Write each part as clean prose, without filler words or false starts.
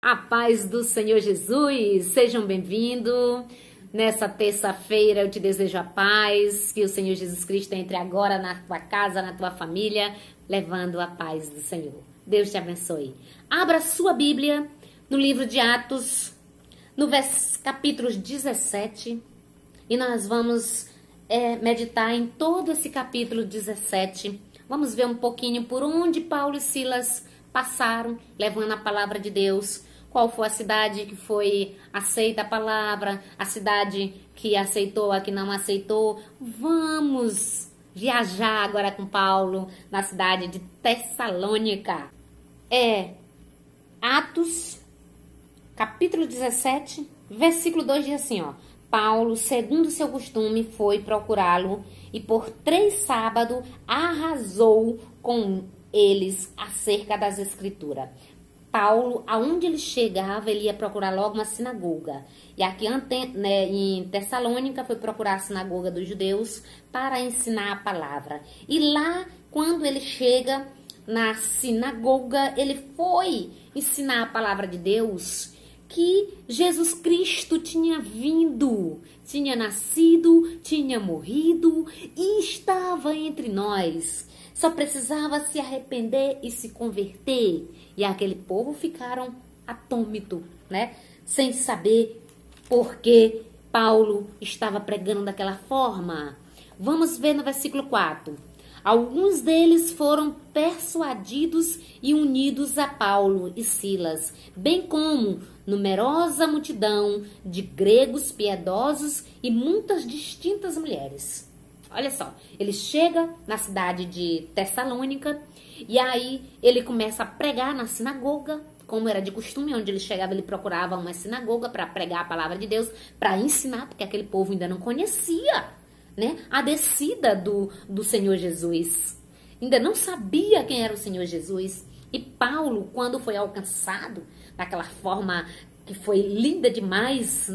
A paz do Senhor Jesus, sejam bem-vindos. Nessa terça-feira eu te desejo a paz, que o Senhor Jesus Cristo entre agora na tua casa, na tua família, levando a paz do Senhor. Deus te abençoe. Abra sua Bíblia no livro de Atos, no capítulo 17, e nós vamos meditar em todo esse capítulo 17. Vamos ver um pouquinho por onde Paulo e Silas passaram, levando a palavra de Deus. Qual foi a cidade que foi aceita a palavra, a cidade que aceitou, a que não aceitou. Vamos viajar agora com Paulo na cidade de Tessalônica. Atos, capítulo 17, versículo 2 diz assim, Paulo, segundo seu costume, foi procurá-lo e por 3 sábados arrasou com eles acerca das Escrituras. Paulo, aonde ele chegava, ele ia procurar logo uma sinagoga. E aqui em Tessalônica foi procurar a sinagoga dos judeus para ensinar a palavra. E lá, quando ele chega na sinagoga, ele foi ensinar a palavra de Deus, que Jesus Cristo tinha vindo, tinha nascido, tinha morrido e estava entre nós. Só precisava se arrepender e se converter. E aquele povo ficaram atônitos, sem saber por que Paulo estava pregando daquela forma. Vamos ver no versículo 4. Alguns deles foram persuadidos e unidos a Paulo e Silas, bem como numerosa multidão de gregos piedosos e muitas distintas mulheres. Olha só, ele chega na cidade de Tessalônica e aí ele começa a pregar na sinagoga, como era de costume, onde ele chegava, ele procurava uma sinagoga para pregar a palavra de Deus, para ensinar, porque aquele povo ainda não conhecia, a descida do Senhor Jesus. Ainda não sabia quem era o Senhor Jesus. E Paulo, quando foi alcançado, daquela forma que foi linda demais,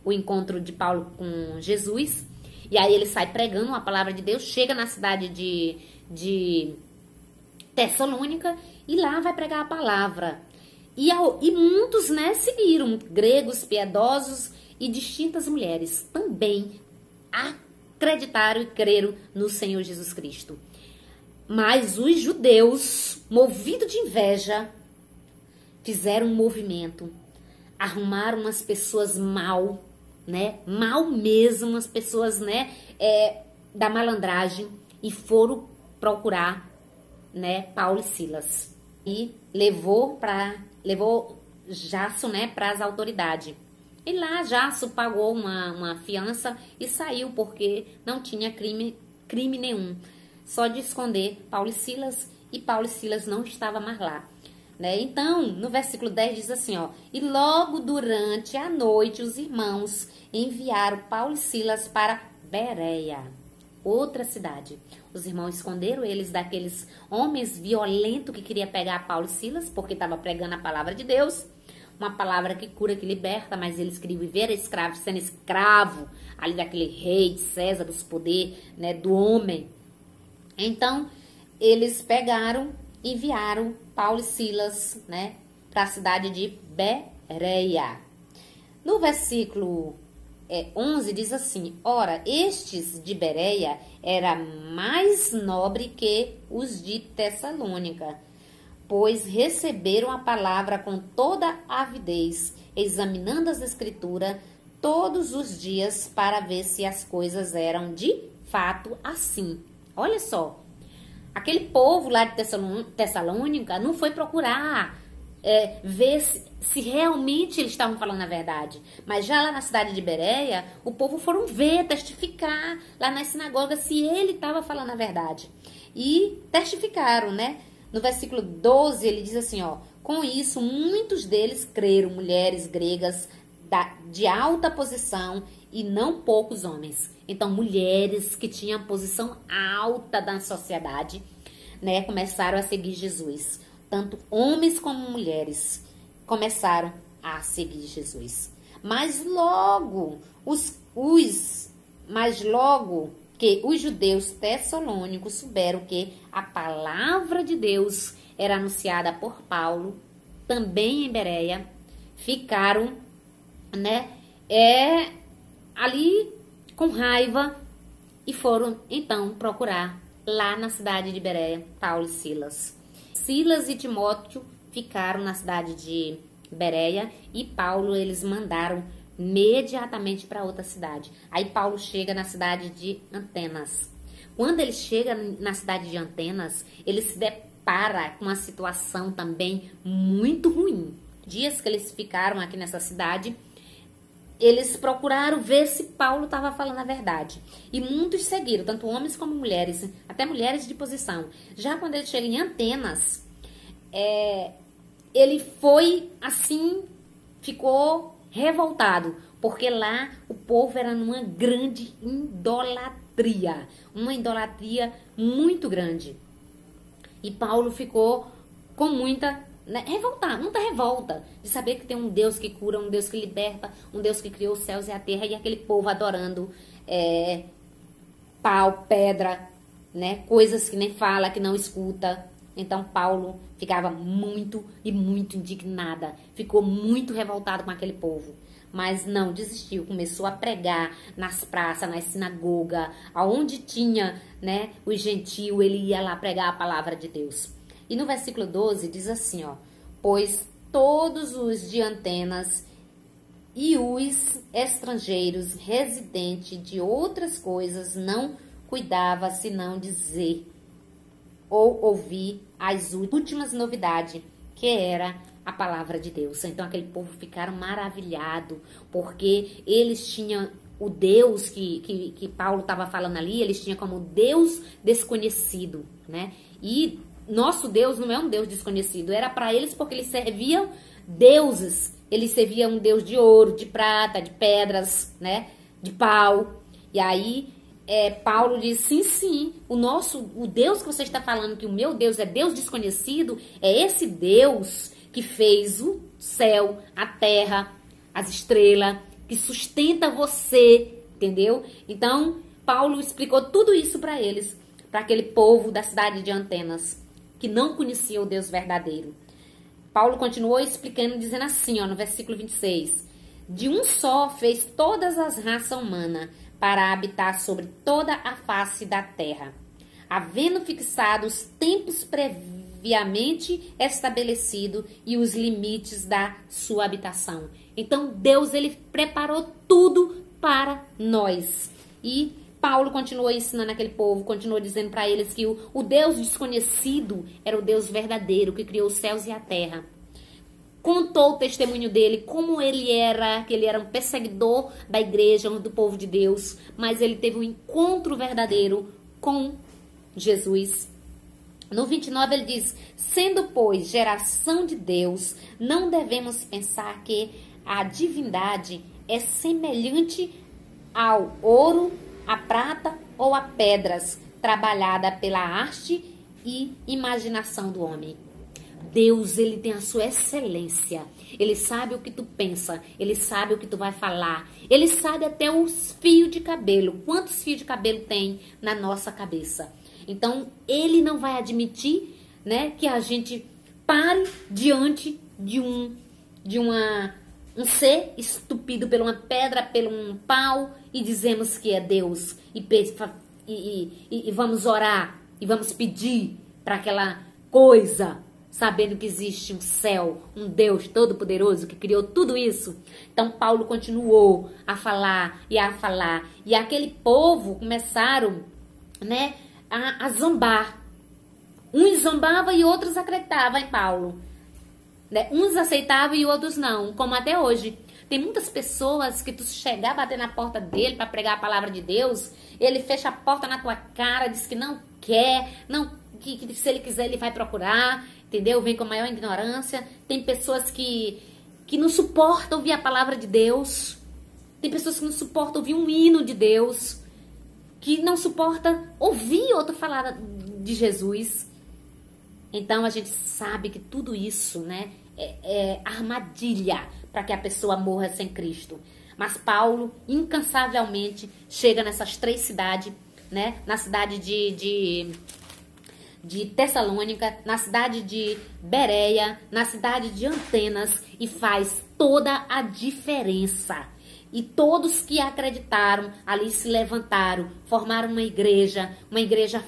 o encontro de Paulo com Jesus. E aí ele sai pregando a palavra de Deus, chega na cidade de Tessalônica e lá vai pregar a palavra. E muitos, seguiram, gregos, piedosos e distintas mulheres também acreditaram e creram no Senhor Jesus Cristo. Mas os judeus, movidos de inveja, fizeram um movimento, arrumaram umas pessoas mal mesmo, as pessoas, da malandragem, e foram procurar, Paulo e Silas. E levou Jasso, para as autoridades. E lá Jasso pagou uma fiança e saiu, porque não tinha crime nenhum. Só de esconder Paulo e Silas, e Paulo e Silas não estavam mais lá. Então, no versículo 10 diz assim, e logo durante a noite os irmãos enviaram Paulo e Silas para Bereia, outra cidade. Os irmãos esconderam eles daqueles homens violentos que queriam pegar Paulo e Silas, porque estava pregando a palavra de Deus, uma palavra que cura, que liberta, mas eles queriam viver escravo, sendo escravo ali daquele rei, de César, dos poderes, do homem. Então, eles pegaram, enviaram Paulo e Silas, para a cidade de Bereia. No versículo 11 diz assim, ora, estes de Bereia era mais nobre que os de Tessalônica, pois receberam a palavra com toda avidez, examinando as Escrituras todos os dias para ver se as coisas eram de fato assim. Olha só, aquele povo lá de Tessalônica não foi procurar ver se realmente eles estavam falando a verdade. Mas já lá na cidade de Bereia, o povo foram ver, testificar lá na sinagoga se ele estava falando a verdade. E testificaram, No versículo 12 ele diz assim, com isso muitos deles creram, mulheres gregas de alta posição e não poucos homens. Então, mulheres que tinham posição alta na sociedade, começaram a seguir Jesus. Tanto homens como mulheres começaram a seguir Jesus. Mas logo que os judeus tessalônicos souberam que a palavra de Deus era anunciada por Paulo, também em Bereia, ficaram, né, ali com raiva e foram então procurar lá na cidade de Bereia Paulo e Silas. Silas e Timóteo ficaram na cidade de Bereia e Paulo eles mandaram imediatamente para outra cidade. Aí Paulo chega na cidade de Atenas. Quando ele chega na cidade de Atenas, ele se depara com uma situação também muito ruim. Dias que eles ficaram aqui nessa cidade, eles procuraram ver se Paulo estava falando a verdade. E muitos seguiram, tanto homens como mulheres, até mulheres de posição. Já quando ele chega em Atenas, ele foi assim, ficou revoltado, porque lá o povo era numa grande idolatria, uma idolatria muito grande. E Paulo ficou com muita revolta de saber que tem um Deus que cura, um Deus que liberta, um Deus que criou os céus e a terra, e aquele povo adorando pau, pedra, né, coisas que nem fala, que não escuta. Então Paulo ficava muito indignada, ficou muito revoltado com aquele povo. Mas não desistiu, começou a pregar nas praças, nas sinagogas, aonde tinha, né, os gentios, ele ia lá pregar a palavra de Deus. E no versículo 12 diz assim, ó: pois todos os de Atenas e os estrangeiros residentes de outras coisas não cuidava senão dizer ou ouvir as últimas novidades, que era a palavra de Deus. Então aquele povo ficaram maravilhados, porque eles tinham o Deus que Paulo estava falando ali, eles tinham como Deus desconhecido, né? E nosso Deus não é um Deus desconhecido, era para eles porque eles serviam deuses, eles serviam um Deus de ouro, de prata, de pedras, né? De pau. E aí Paulo diz, sim, o Deus que você está falando, que o meu Deus é Deus desconhecido, é esse Deus que fez o céu, a terra, as estrelas, que sustenta você, entendeu? Então, Paulo explicou tudo isso para eles, para aquele povo da cidade de Atenas, que não conhecia o Deus verdadeiro. Paulo continuou explicando, dizendo assim, ó, no versículo 26, de um só fez todas as raças humanas, para habitar sobre toda a face da terra, havendo fixado os tempos previamente estabelecidos e os limites da sua habitação. Então Deus, ele preparou tudo para nós. E Paulo continuou ensinando aquele povo, continuou dizendo para eles que o Deus desconhecido era o Deus verdadeiro, que criou os céus e a terra. Contou o testemunho dele, como ele era, que ele era um perseguidor da igreja, do povo de Deus, mas ele teve um encontro verdadeiro com Jesus. No 29 ele diz, sendo, pois, geração de Deus, não devemos pensar que a divindade é semelhante ao ouro, à prata ou a pedras, trabalhada pela arte e imaginação do homem. Deus, ele tem a sua excelência. Ele sabe o que tu pensa. Ele sabe o que tu vai falar. Ele sabe até os fios de cabelo. Quantos fios de cabelo tem na nossa cabeça? Então, ele não vai admitir, né, que a gente pare diante de um ser estúpido por uma pedra, por um pau, e dizemos que é Deus. E vamos orar. E vamos pedir para aquela coisa, sabendo que existe um céu, um Deus todo-poderoso que criou tudo isso. Então Paulo continuou a falar e a falar. E aquele povo começaram, né, a zombar. Uns zombavam e outros acreditavam em Paulo. Né? Uns aceitavam e outros não, como até hoje. Tem muitas pessoas que tu chegar a bater na porta dele para pregar a palavra de Deus, ele fecha a porta na tua cara, diz que não quer, que se ele quiser ele vai procurar, entendeu? Vem com a maior ignorância. Tem pessoas que não suportam ouvir a palavra de Deus. Tem pessoas que não suportam ouvir um hino de Deus. Que não suportam ouvir outro falar de Jesus. Então a gente sabe que tudo isso, né, é armadilha para que a pessoa morra sem Cristo. Mas Paulo, incansavelmente, chega nessas três cidades, né, na cidade de Tessalônica, na cidade de Bereia, na cidade de Antenas, e faz toda a diferença. E todos que acreditaram ali se levantaram, formaram uma igreja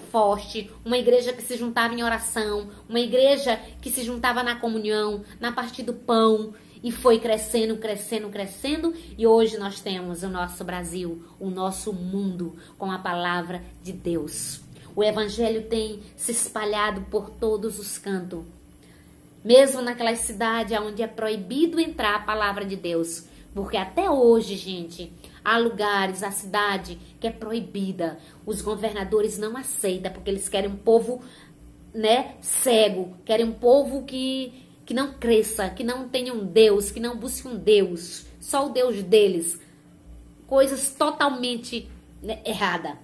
forte, uma igreja que se juntava em oração, uma igreja que se juntava na comunhão, na parte do pão, e foi crescendo, crescendo, crescendo, e hoje nós temos o nosso Brasil, o nosso mundo com a palavra de Deus. O evangelho tem se espalhado por todos os cantos, mesmo naquelas cidades onde é proibido entrar a palavra de Deus. Porque até hoje, gente, há lugares, a cidade que é proibida. Os governadores não aceitam, porque eles querem um povo, né, cego. Querem um povo que não cresça, que não tenha um Deus, que não busque um Deus. Só o Deus deles. Coisas totalmente, né, erradas.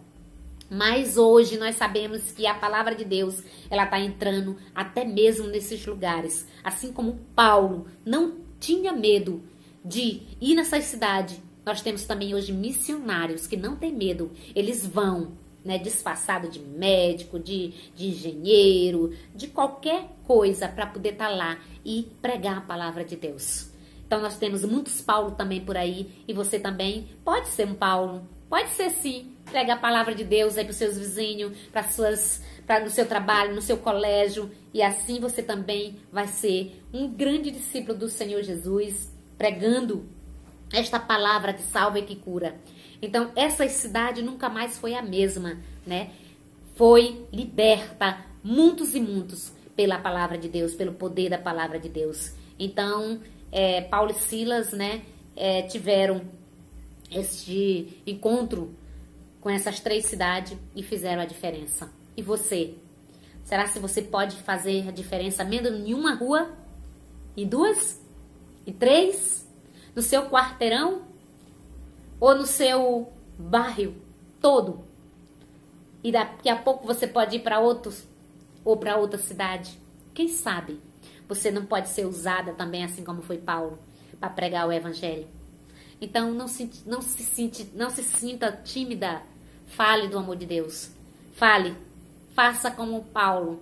Mas hoje nós sabemos que a palavra de Deus, ela está entrando até mesmo nesses lugares. Assim como Paulo não tinha medo de ir nessas cidades, nós temos também hoje missionários que não têm medo. Eles vão, né, disfarçado de médico, de engenheiro, de qualquer coisa para poder estar lá e pregar a palavra de Deus. Então nós temos muitos Paulo também por aí, e você também pode ser um Paulo. Pode ser sim, pregar a palavra de Deus aí para os seus vizinhos, no seu trabalho, no seu colégio, e assim você também vai ser um grande discípulo do Senhor Jesus, pregando esta palavra que salva e que cura. Então, essa cidade nunca mais foi a mesma, né? Foi liberta, muitos e muitos, pela palavra de Deus, pelo poder da palavra de Deus. Então, Paulo e Silas, né, tiveram este encontro com essas 3 cidades e fizeram a diferença. E você? Será que você pode fazer a diferença mesmo em uma rua? Em 2? Em 3? No seu quarteirão? Ou no seu bairro todo? E daqui a pouco você pode ir para outros ou para outra cidade. Quem sabe você não pode ser usada também, assim como foi Paulo, para pregar o evangelho. Então não se sinta tímida. Fale do amor de Deus. Fale. Faça como Paulo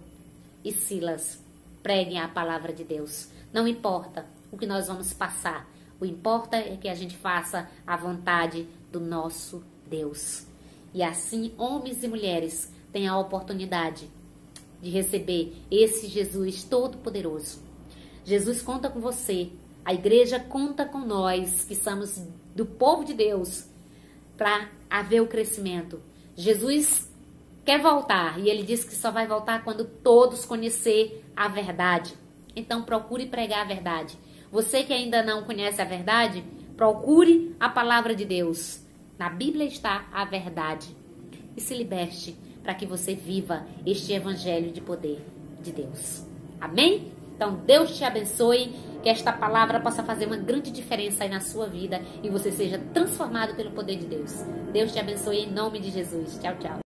e Silas. Preguem a palavra de Deus. Não importa o que nós vamos passar. O importa é que a gente faça a vontade do nosso Deus. E assim, homens e mulheres têm a oportunidade de receber esse Jesus todo-poderoso. Jesus conta com você. A igreja conta com nós, que somos do povo de Deus, para haver o crescimento. Jesus quer voltar, e ele disse que só vai voltar quando todos conhecer a verdade. Então procure pregar a verdade. Você que ainda não conhece a verdade, procure a palavra de Deus. Na Bíblia está a verdade. E se liberte para que você viva este evangelho de poder de Deus. Amém? Então Deus te abençoe, que esta palavra possa fazer uma grande diferença aí na sua vida e você seja transformado pelo poder de Deus. Deus te abençoe em nome de Jesus. Tchau, tchau.